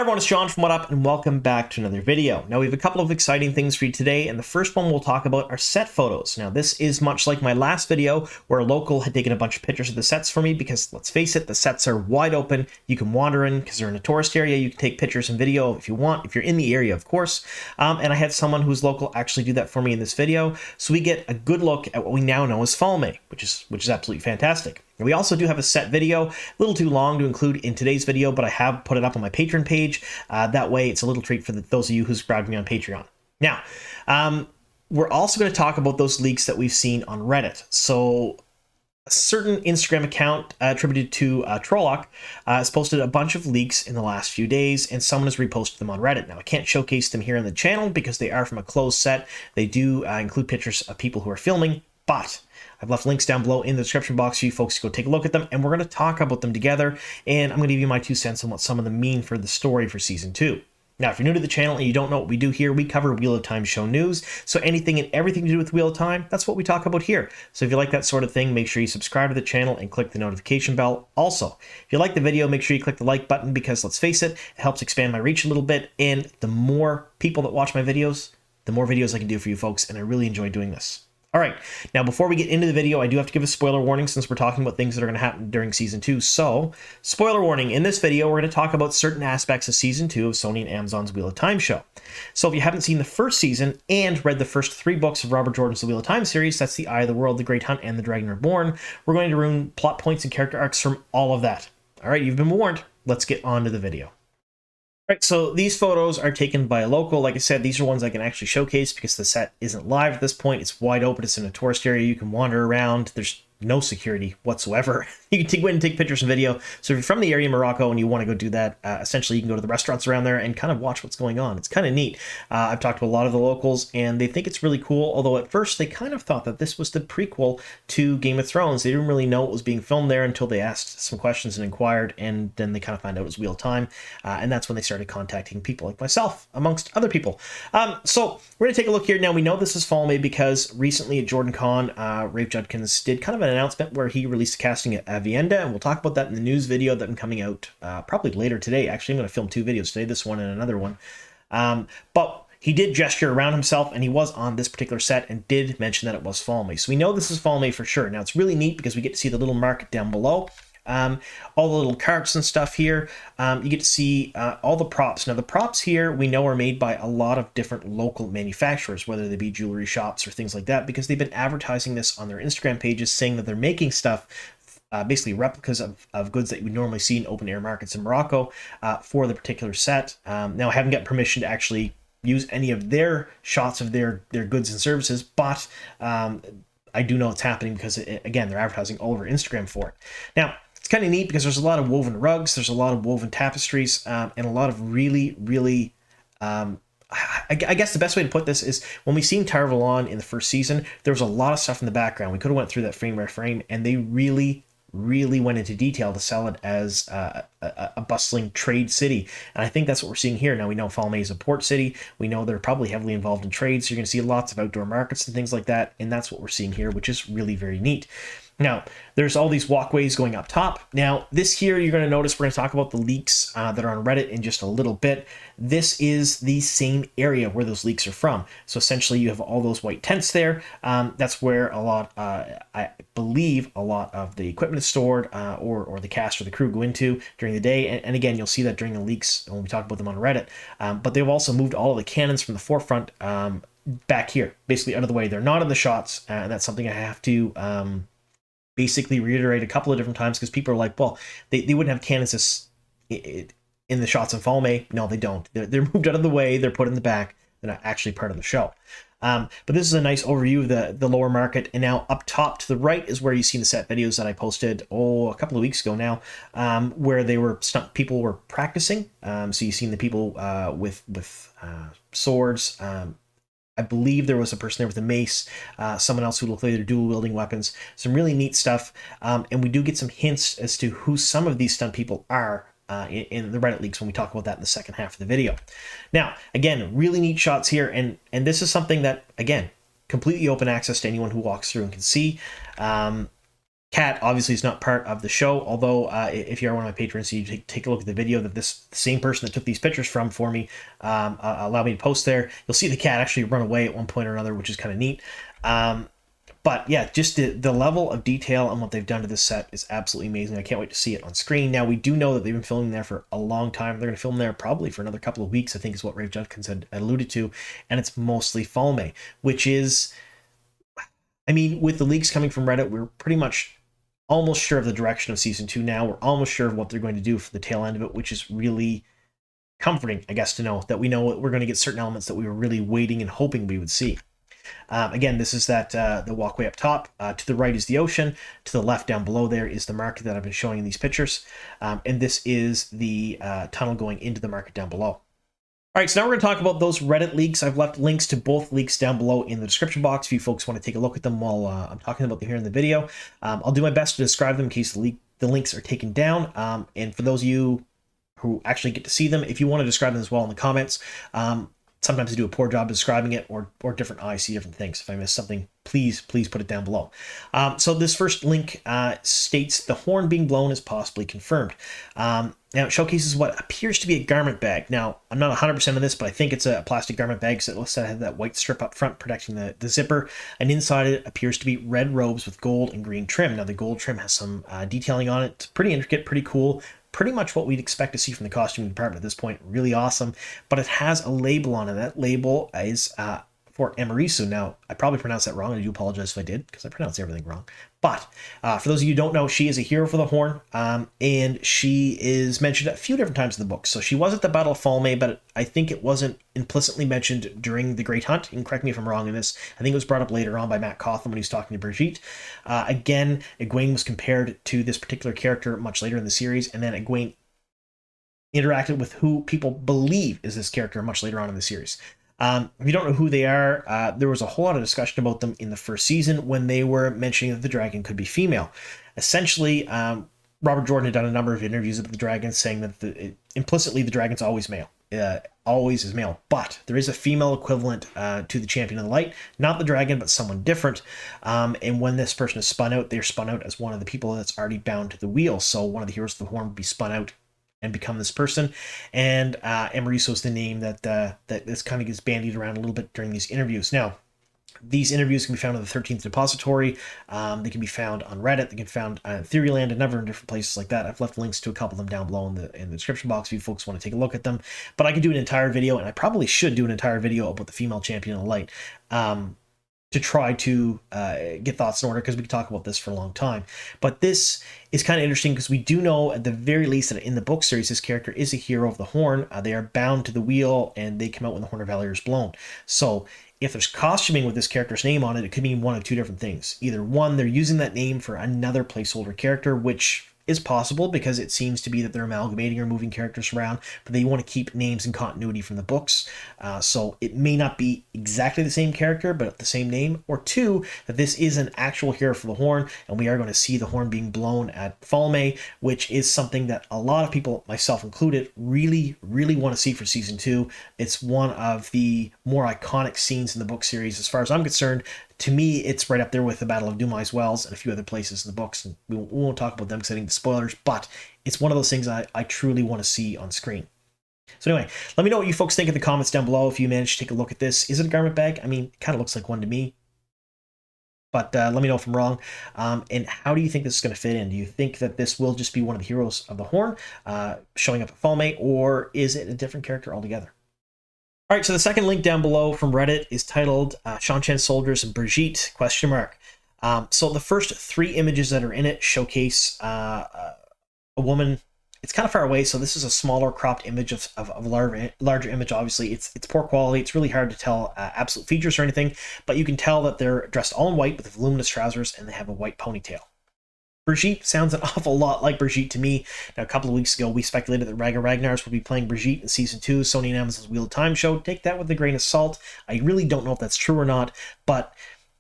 everyone, it's Sean from What Up, and welcome back to another video. Now, we have a couple of exciting things for you today, and the first one we'll talk about are set photos. Now, this is much like my last video, where a local had taken a bunch of pictures of the sets for me, because, let's face it, the sets are wide open. You can wander in, because they're in a tourist area. You can take pictures and video if you want, if you're in the area, of course. And I had someone who's local actually do that for me in this video, so we get a good look at what we now know as Valere, which is absolutely fantastic. We also do have a set video, a little too long to include in today's video, but I have put it up on my Patreon page. That way, it's a little treat for those of you who subscribe to me on Patreon. Now, we're also going to talk about those leaks that we've seen on Reddit. So, a certain Instagram account attributed to Trolloc has posted a bunch of leaks in the last few days, and someone has reposted them on Reddit. Now, I can't showcase them here on the channel because they are from a closed set. They do include pictures of people who are filming, but I've left links down below in the description box for you folks to go take a look at them, and we're going to talk about them together, and I'm going to give you my 2 cents on what some of them mean for the story for Season 2. Now, if you're new to the channel and you don't know what we do here, we cover Wheel of Time show news, so anything and everything to do with Wheel of Time, that's what we talk about here. So if you like that sort of thing, make sure you subscribe to the channel and click the notification bell. Also, if you like the video, make sure you click the like button, because let's face it, it helps expand my reach a little bit, and the more people that watch my videos, the more videos I can do for you folks, and I really enjoy doing this. All right, now before we get into the video, I do have to give a spoiler warning since we're talking about things that are going to happen during Season 2. So, spoiler warning, in this video, we're going to talk about certain aspects of Season 2 of Sony and Amazon's Wheel of Time show. So if you haven't seen the first season and read the first 3 books of Robert Jordan's The Wheel of Time series, that's The Eye of the World, The Great Hunt, and The Dragon Reborn, we're going to ruin plot points and character arcs from all of that. All right, you've been warned. Let's get on to the video. All right, so these photos are taken by a local. Like I said, these are ones I can actually showcase because the set isn't live at this point. It's wide open. It's in a tourist area. You can wander around. There's no security whatsoever. You can go in and take pictures and video. So if you're from the area of Morocco and you want to go do that, essentially you can go to the restaurants around there and kind of watch what's going on. It's kind of neat. I've talked to a lot of the locals and they think it's really cool, although at first they kind of thought that this was the prequel to Game of Thrones. They didn't really know what was being filmed there until they asked some questions and inquired, and then they kind of found out it was Wheel of Time, and that's when they started contacting people like myself, amongst other people. So we're going to take a look here. Now, we know this is Valere because recently at Jordan Con, Rafe Judkins did kind of an announcement where he released casting at Vienda, and we'll talk about that in the news video that I'm coming out probably later today. Actually, I'm going to film 2 videos today, this one and another one. But he did gesture around himself, and he was on this particular set and did mention that it was Valere. So we know this is Valere for sure. Now, it's really neat because we get to see the little market down below. All the little carts and stuff here. You get to see all the props. Now, the props here we know are made by a lot of different local manufacturers, whether they be jewelry shops or things like that, because they've been advertising this on their Instagram pages, saying that they're making stuff, basically replicas of goods that you would normally see in open air markets in Morocco for the particular set. Now, I haven't got permission to actually use any of their shots of their goods and services, but I do know it's happening because, again, they're advertising all over Instagram for it. Now, it's kind of neat because there's a lot of woven rugs, there's a lot of woven tapestries, and a lot of really, really, I guess the best way to put this is when we seen Tar Valon in the first season, there was a lot of stuff in the background. We could have went through that frame by frame, and they really went into detail to sell it as a bustling trade city. And I think that's what we're seeing here. Now, we know Valere is a port city. We know they're probably heavily involved in trade, so you're going to see lots of outdoor markets and things like that, and that's what we're seeing here, which is really very neat. Now, there's all these walkways going up top. Now, this here, you're going to notice we're going to talk about the leaks that are on Reddit in just a little bit. This is the same area where those leaks are from. So essentially, you have all those white tents there. That's where a lot, I believe, a lot of the equipment is stored, or the cast or the crew go into during the day. And again, you'll see that during the leaks when we talk about them on Reddit. But they've also moved all of the cannons from the forefront back here, basically out of the way. They're not in the shots, and that's something I have to basically reiterate a couple of different times, because people are like, well, they wouldn't have cannons in the shots of Valere. No, they don't. They're moved out of the way. They're put in the back. They're not actually part of the show. But this is a nice overview of the lower market. And now up top to the right is where you see the set videos that I posted, a couple of weeks ago now, where people were practicing. So you've seen the people with swords. I believe there was a person there with a mace, someone else who looked like they're dual wielding weapons. Some really neat stuff. And we do get some hints as to who some of these stunt people are in the Reddit leaks when we talk about that in the second half of the video. Now, again, really neat shots here. And this is something that, again, completely open access to anyone who walks through and can see. cat obviously is not part of the show, although if you are one of my patrons, you take a look at the video that this same person that took these pictures for me allowed me to post there. You'll see the cat actually run away at one point or another, which is kind of neat. But yeah, just the level of detail and what they've done to this set is absolutely amazing. I can't wait to see it on screen. Now, we do know that they've been filming there for a long time. They're going to film there probably for another couple of weeks, I think is what Rafe Judkins had alluded to. And it's mostly fall May, which is, I mean, with the leaks coming from Reddit, we're pretty much almost sure of the direction of season 2 now. We're almost sure of what they're going to do for the tail end of it, which is really comforting, I guess, to know that we know we're going to get certain elements that we were really waiting and hoping we would see. Again, this is that the walkway up top. To the right is the ocean. To the left down below there is the market that I've been showing in these pictures. And this is the tunnel going into the market down below. All right, so now we're going to talk about those Reddit leaks. I've left links to both leaks down below in the description box if you folks want to take a look at them while I'm talking about them here in the video. I'll do my best to describe them in case the links are taken down. And for those of you who actually get to see them, if you want to describe them as well in the comments, sometimes I do a poor job describing it, or different eyes see different things. If I miss something, please put it down below. So this first link states the horn being blown is possibly confirmed. Now it showcases what appears to be a garment bag. Now, I'm not 100% of this, but I think it's a plastic garment bag, because it looks like it has that white strip up front protecting the zipper, and inside it appears to be red robes with gold and green trim. Now the gold trim has some detailing on it. It's pretty intricate, pretty cool. Pretty much what we'd expect to see from the costuming department at this point. Really awesome. But it has a label on it. That label is for Amaresu. Now, I probably pronounced that wrong, and I do apologize if I did, because I pronounced everything wrong. But for those of you who don't know, she is a hero for the horn, and she is mentioned a few different times in the book. So she was at the Battle of Falme, but I think it wasn't implicitly mentioned during the Great Hunt. You can correct me if I'm wrong in this. I think it was brought up later on by Matt Cauthon when he was talking to Birgitte. Again, Egwene was compared to this particular character much later in the series, and then Egwene interacted with who people believe is this character much later on in the series. If you don't know who they are, there was a whole lot of discussion about them in the first season when they were mentioning that the dragon could be female. Essentially, Robert Jordan had done a number of interviews with the dragon saying that implicitly the dragon's always male. Always is male, but there is a female equivalent to the Champion of the Light, not the dragon, but someone different. And when this person is spun out, they're spun out as one of the people that's already bound to the wheel. So one of the heroes of the horn would be spun out and become this person. And Amaresu is the name that this kind of gets bandied around a little bit during these interviews. Now, these interviews can be found in the 13th Depository. They can be found on Reddit. They can be found on Theoryland, a number of different places like that. I've left links to a couple of them down below in the description box if you folks want to take a look at them. But I could do an entire video, and I probably should do an entire video about the female Champion of the Light, to try to get thoughts in order, because we could talk about this for a long time. But this is kind of interesting because we do know at the very least that in the book series, this character is a hero of the horn. They are bound to the wheel, and they come out when the Horn of Valere is blown. So if there's costuming with this character's name on it, it could mean one of two different things. Either one, they're using that name for another placeholder character, which is possible because it seems to be that they're amalgamating or moving characters around, but they want to keep names and continuity from the books. So it may not be exactly the same character, but the same name. Or two, that this is an actual hero for the horn, and we are going to see the horn being blown at Falme, which is something that a lot of people, myself included, really want to see for season 2. It's one of the more iconic scenes in the book series, as far as I'm concerned. To me, it's right up there with the Battle of Dumais Wells and a few other places in the books, and we won't talk about them because I think the spoilers, but it's one of those things I truly want to see on screen. So anyway, let me know what you folks think in the comments down below if you managed to take a look at this. Is it a garment bag? I mean, it kind of looks like one to me, but let me know if I'm wrong. And how do you think this is going to fit in? Do you think that this will just be one of the heroes of the horn showing up at Falme, or is it a different character altogether? All right, so the second link down below from Reddit is titled Seanchan, Soilders, and Birgitte, ? So the first 3 images that are in it showcase a woman. It's kind of far away, so this is a smaller cropped image of a larger image. Obviously, it's poor quality. It's really hard to tell absolute features or anything, but you can tell that they're dressed all in white with voluminous trousers, and they have a white ponytail. Birgitte sounds an awful lot like Birgitte to me. Now, a couple of weeks ago, we speculated that Ragga Ragnars would be playing Birgitte in Season 2, Sony and Amazon's Wheel of Time show. Take that with a grain of salt. I really don't know if that's true or not, but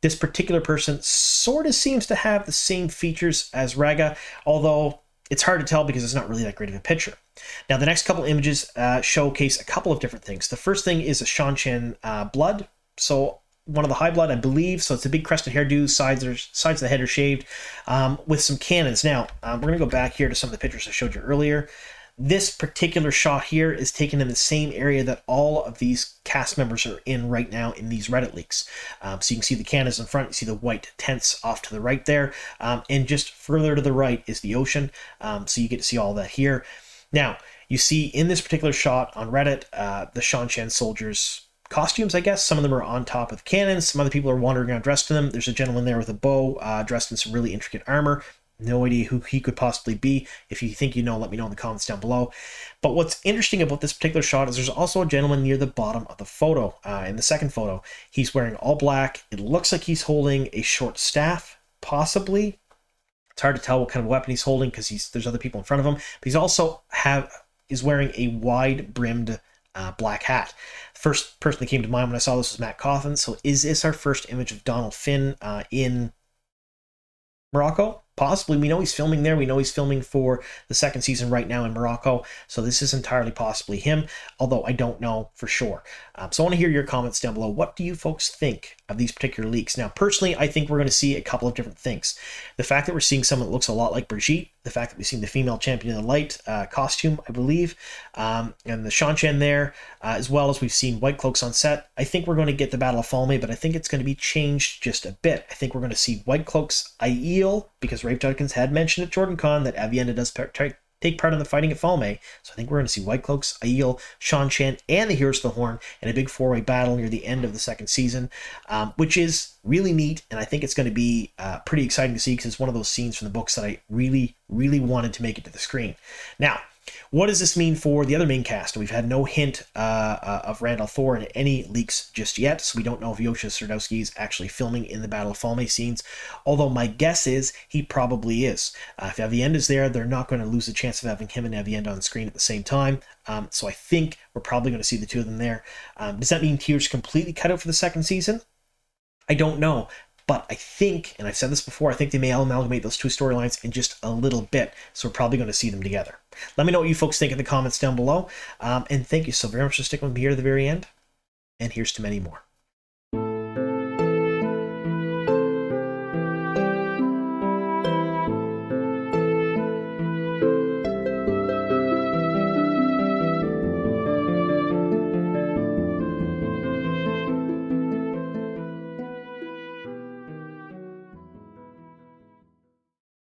this particular person sort of seems to have the same features as Ragga, although it's hard to tell because it's not really that great of a picture. Now, the next couple images showcase a couple of different things. The first thing is a Seanchan blood. So one of the high blood, I believe. So it's a big crested hairdo, sides of the head are shaved, with some cannons. Now, we're going to go back here to some of the pictures I showed you earlier. This particular shot here is taken in the same area that all of these cast members are in right now in these Reddit leaks. So you can see the cannons in front, you see the white tents off to the right there, and just further to the right is the ocean. So you get to see all that here. Now, you see in this particular shot on Reddit, the Seanchan soldiers' costumes, I guess. Some of them are on top of cannons. Some other people are wandering around dressed in them. There's a gentleman there with a bow, dressed in some really intricate armor. No idea who he could possibly be. If you think you know, let me know in the comments down below. But what's interesting about this particular shot is there's also a gentleman near the bottom of the photo. In the second photo, he's wearing all black. It looks like he's holding a short staff, possibly. It's hard to tell what kind of weapon he's holding because there's other people in front of him. But he's also is wearing a wide-brimmed black hat. First person that came to mind when I saw this was Matt Cauthon. So is this our first image of Donald Finn in Morocco? Possibly. We know he's filming there. We know he's filming for the second season right now in Morocco. So this is entirely possibly him, although I don't know for sure. So I want to hear your comments down below. What do you folks think of these particular leaks? Now, personally, I think we're going to see a couple of different things. The fact that we're seeing someone that looks a lot like Birgitte, the fact that we've seen the female champion of the light costume, I believe, and the Seanchan there, as well as we've seen white cloaks on set. I think we're going to get the Battle of Falme, but I think it's going to be changed just a bit. I think we're going to see white cloaks Aiel, because Rafe Judkins had mentioned at JordanCon that Avienda does take part in the fighting at Falme. So I think we're going to see white cloaks, Aiel, Seanchan, and the Heroes of the Horn in a big four-way battle near the end of the second season, which is really neat, and I think it's going to be pretty exciting to see because it's one of those scenes from the books that I really, really wanted to make it to the screen. Now, what does this mean for the other main cast? We've had no hint of Randall Thor in any leaks just yet, so we don't know if Yosha Sardowski is actually filming in the Battle of Falme scenes, although my guess is he probably is. If Avienda's there, they're not going to lose the chance of having him and Avienda on screen at the same time, so I think we're probably going to see the two of them there. Does that mean Tyr's completely cut out for the second season? I don't know. But I think, and I've said this before, I think they may amalgamate those two storylines in just a little bit. So we're probably going to see them together. Let me know what you folks think in the comments down below. And thank you so very much for sticking with me here to the very end. And here's to many more.